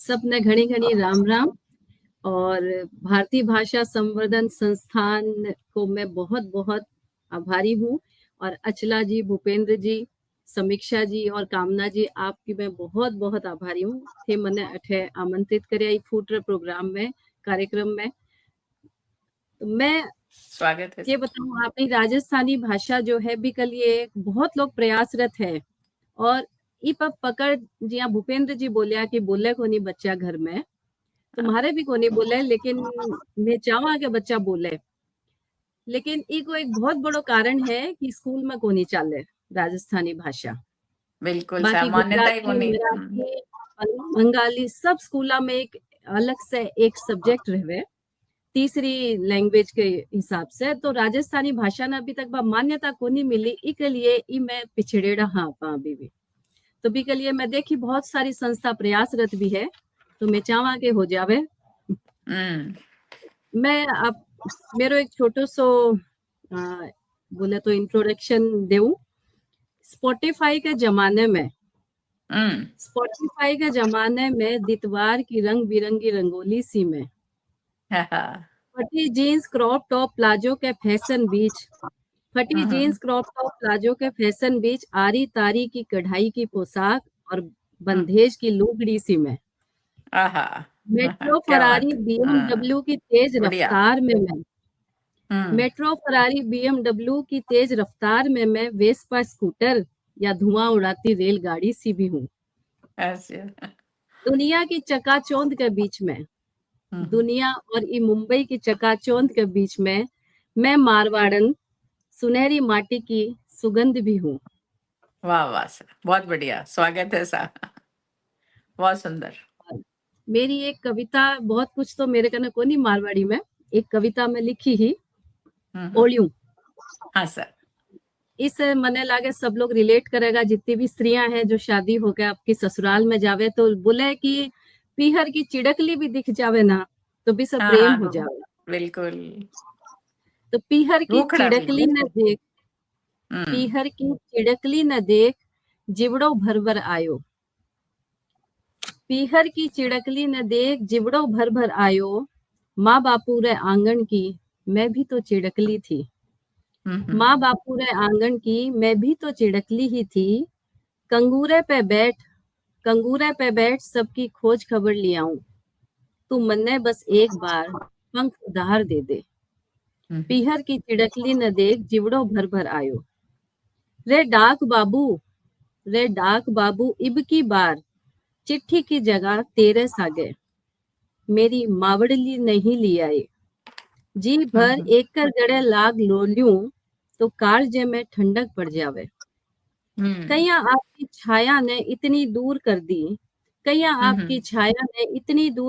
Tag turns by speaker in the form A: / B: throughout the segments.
A: सबने घणी घणी राम राम। और भारतीय भाषा संवर्धन संस्थान को मैं बहुत बहुत आभारी हूँ। और अचला जी, भूपेंद्र जी, समीक्षा जी और कामना जी, आपकी मैं बहुत बहुत आभारी हूँ थे मने अठे आमंत्रित करे फूड प्रोग्राम में, कार्यक्रम में। तो मैं
B: स्वागत है।
A: ये बताऊँ, अपनी राजस्थानी भाषा जो है भी कल ये बहुत लोग प्रयासरत है। और ई पकड़ जिया भूपेंद्र जी बोलिया कि बोले को नहीं बच्चा घर में, तुम्हारे भी को नहीं बोले, लेकिन मैं चाहवा के बच्चा बोले। लेकिन ई को एक बहुत बड़ो कारण है कि स्कूल में को नहीं चाले राजस्थानी भाषा।
B: बिल्कुल
A: बाकी
B: मान्यता ही
A: गुजराती, मराठी, बंगाली सब स्कूलों में एक अलग से एक सब्जेक्ट रहे तीसरी लैंग्वेज के हिसाब से। तो राजस्थानी भाषा ने अभी तक मान्यता को नहीं मिली, इसके लिए ई मैं पिछड़ेड़ा हाँ अभी भी। तो भी के लिए मैं देखी बहुत सारी संस्था प्रयासरत भी है, तो मैं चाहवा के हो जावे। मैं अब मेरो एक छोटो सो बोले तो इंट्रोडक्शन देऊं। स्पॉटिफाई के जमाने में दितवार की रंग बिरंगी रंगोली सी में फटी जीन्स क्रॉप टॉप प्लाजो के फैशन बीच आरी तारी की कढ़ाई की पोशाक और बंदेज की लुगड़ी सी में मेट्रो फरारी बीएमडब्ल्यू की तेज रफ्तार में मैं वेस्पा स्कूटर या धुआं उड़ाती रेलगाड़ी सी भी हूँ। दुनिया की चकाचौंध के बीच में, दुनिया और मुंबई की चकाचौंध के बीच में मैं मारवाड़न सुनहरी माटी की सुगंध भी हूँ।
B: वाह वाह सर, बहुत बढ़िया, स्वागत है सर, बहुत सुंदर।
A: मेरी एक कविता, बहुत कुछ तो मेरे कने को नहीं मारवाड़ी में, एक कविता में लिखी ही ओलियूं।
B: हाँ सर।
A: इस मने लागे सब लोग रिलेट करेगा, जितनी भी स्त्रियां हैं जो शादी होकर आपकी ससुराल में जावे तो बोले कि पीहर की चिड़कली भी दिख जावे ना तो भी सब प्रेम हो जावे।
B: बिल्कुल।
A: तो पीहर की चिड़कली न देख जिवड़ो भर भर आयो। पीहर की चिड़कली न देख जिवड़ो भर भर आयो। माँ बापू रे आंगन की मैं भी तो चिड़कली थी। माँ बापू रे आंगन की मैं भी तो चिड़कली ही थी। कंगूरे पे बैठ सबकी खोज खबर लियाऊं। तू मन्ने बस एक बार पंख उधार दे दे। पीहर की चिड़कली न देख जिवड़ो भर भर आयो। रे डाक बाबू इब की बार चिट्ठी की जगह तेरे सागे मेरी मावड़ली नहीं ली आए। जी भर एक कर गड़े लाग लोल्यूं तो कालजे में ठंडक पड़ जावे। कैया आपकी छाया ने इतनी दूर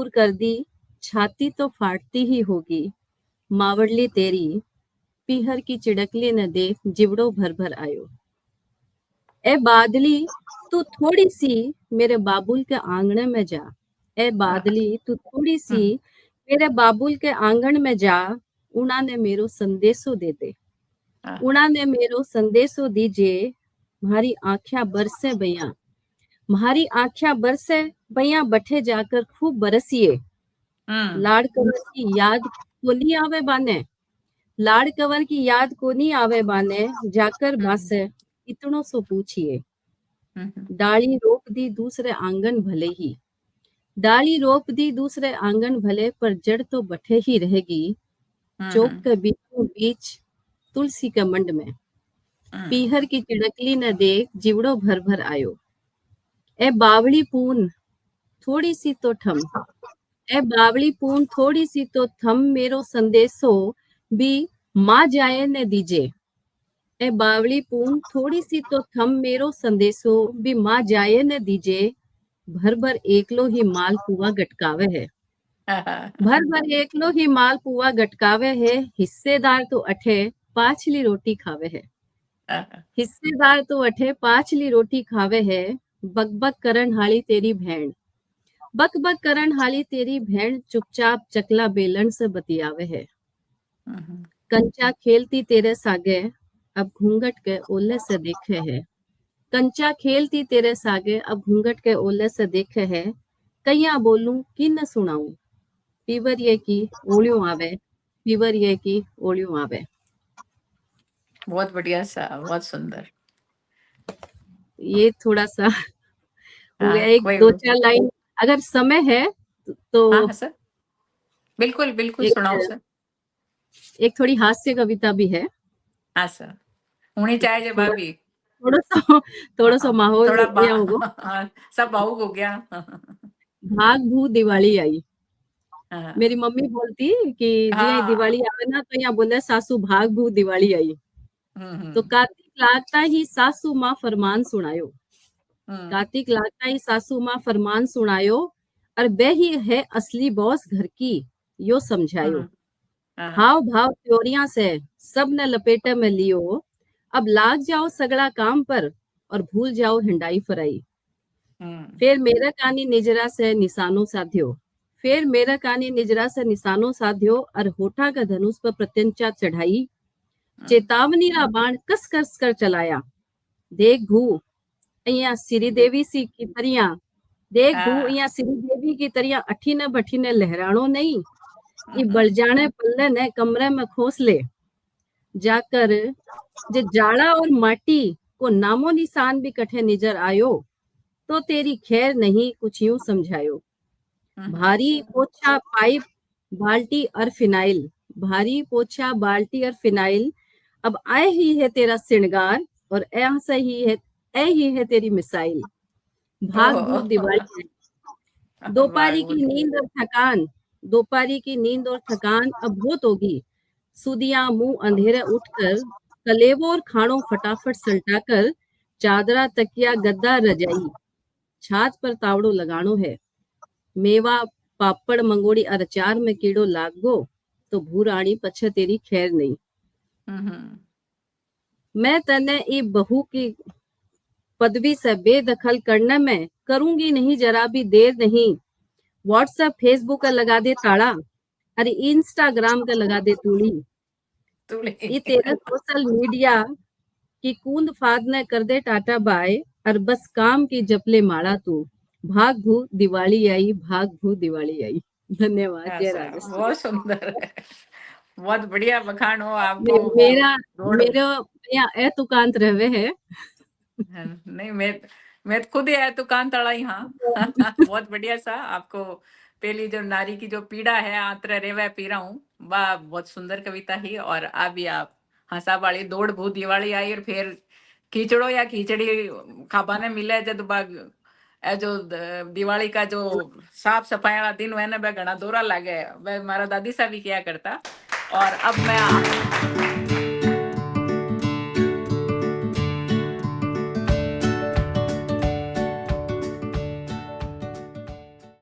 A: कर दी, छाती तो फाटती ही होगी। मावड़ली तेरी पीहर की चिड़कली न देख जिवड़ो भर भर आयो। ए बादली तू थोड़ी सी मेरे बाबुल के आंगने में जा। ए बादली तू थोड़ी सी मेरे बाबुल के आंगन में जा। उना ने मेरो संदेशो दे दे। उना ने मेरो संदेशो दीजे। म्हारी आँखियां बरसे बठे जाकर खूब बरसिए। लाड़ कंवर की याद कोनी आवे बाने जाकर बासे इतनो सो पूछिए। डाली रोप दी दूसरे आंगन भले पर जड़ तो बठे ही रहेगी। चौक के बीचों बीच तुलसी के मंड में पीहर की चिड़कली न देख जिवड़ो भर भर आयो। ए बावली पून थोड़ी सी तो थम मेरो संदेशो भी माँ जाए न दीजे। ए बावली पून थोड़ी सी तो थम मेरो संदेशो भी माँ जाए न दीजे। भर भर एकलो ही माल पुआ गटकावे है। हिस्सेदार तो अठे पाँचली रोटी खावे है। बकबक करन हाली तेरी भेड़ चुपचाप चकला बेलन से बतियावे है। कंचा खेलती तेरे सागे अब घूंघट के ओले से देखे है। कहिया बोलूं कि न सुनाऊं, पीवर ये की ओलियों आवे, पीवर ये की ओलियों आवे।
B: बहुत बढ़िया सा, बहुत सुंदर।
A: ये थोड़ा सा हो गया,
B: हाँ,
A: एक
B: कोई
A: दो चार लाइन अगर समय है
B: हाँ
A: तो
B: हाँ सर, बिल्कुल बिल्कुल
A: एक
B: सुनाओ सर।
A: एक थोड़ी हास्य कविता भी है।
B: हाँ सर, होनी चाहिए
A: थोड़ा
B: भाभी।
A: थोड़ा सा थोड़ा सा
B: हाँ,
A: माहौल
B: थोड़ा
A: या होगो।
B: हाँ, सब भावुक हो गया।
A: भाग भू दिवाली आई। मेरी
B: हाँ
A: मम्मी बोलती कि जी
B: हाँ।
A: दिवाली आवे ना तो यहाँ बोले सासू भाग भू दिवाली आई। तो
B: हम्म।
A: कार्तिक लागता ही सासू माँ फरमान सुनायो,
B: हम्म।
A: कार्तिक लागता ही सासू माँ फरमान सुनायो, और बह ही है असली बॉस घर की, यो समझायो।
B: हम्म। हाँ।
A: हाव भाव त्योरियां से सब न लपेटे में लियो, अब लाग जाओ सगड़ा काम पर और भूल जाओ हिंडाई फराई।
B: हम्म।
A: फिर मेरा कानी निजरा से निशानों साध्यो, फिर मेरा कानी निजरा से निशानों साध्यो, और होठा का धनुष पर प्रत्यंचा चढ़ाई।
B: हम्म।
A: चेतावनी रा बाण कस कस कर चलाया, देख भू અહીંયા श्रीदेवी सी की तरिया, देख भू
B: हाँ।
A: અહીંયા श्रीदेवी की तरिया अठीने बठीने लहरानो नहीं, ये
B: हम्म।
A: बलजाने पल्ले ने कमरे में खोस ले जाकर, जे जाड़ा और माटी को नामो निशान भी कठे निजर आयो, तो तेरी खैर नहीं कुछ यूं समझायो।
B: हम्म।
A: भारी पोछा पाइप बाल्टी और फिनाइल, भारी पोछा बाल्टी और फिनाइल, अब आए ही है तेरा श्रृंगार, और ऐसा ही है, ऐ ही है तेरी मिसाइल। भाग
B: ओह,
A: भूत दिवाली,
B: वाह
A: दोपहरी की
B: बहुत।
A: नींद और थकान, दोपहरी की नींद और थकान अब बहुत होगी। सुदियां मुंह अंधेरे उठकर, कलेवो और खानों फटाफट सल्टाकर, चादरा तकिया गद्दा रजाई, छात पर तावड़ो लगानो है। मेवा पापड़ मंगोड़ी और अचार में कीड़ो लाग गो, तो भूराणी पछे तेरी खैर नहीं।
B: हम्म।
A: मैं तने ई बहू की पदवी से बेदखल करने में करूंगी नहीं जरा भी देर नहीं। व्हाट्सएप फेसबुक का लगा दे ताड़ा, अरे इंस्टाग्राम का लगा दे तूड़ी।
B: तूली।
A: ये तेरा सोशल मीडिया की कूंद फाद ने कर दे टाटा बाय, और बस काम की जपले माड़ा तू। भाग भू दिवाली आई, भाग भू दिवाली आई। धन्यवाद।
B: हाँ
A: जय
B: सर,
A: राजस्थान।
B: बहुत सुंदर है। बहुत बढ़िया बखान हो आपको वो
A: मेरा
B: रोड।
A: मेरा यहाँ ए तुकांत रहवे है।
B: नहीं, मैं तो खुद ही है दुकान तड़ा ही हाँ। बहुत बढ़िया सा आपको। पहली जो नारी की जो पीड़ा है आंतरे रेवे पी रहा हूँ, वाह बहुत सुंदर कविता ही। और अभी आप हंसा वाली दौड़ भूत दिवाली आई, और फिर खींचड़ो या खींचड़ी खाबाने मिले जब बाग ए जो दिवाली का जो साफ सफाई वाला दिन हुआ ना, वह घना दोरा लागे, वह हमारा दादी सा भी किया करता। और अब मैं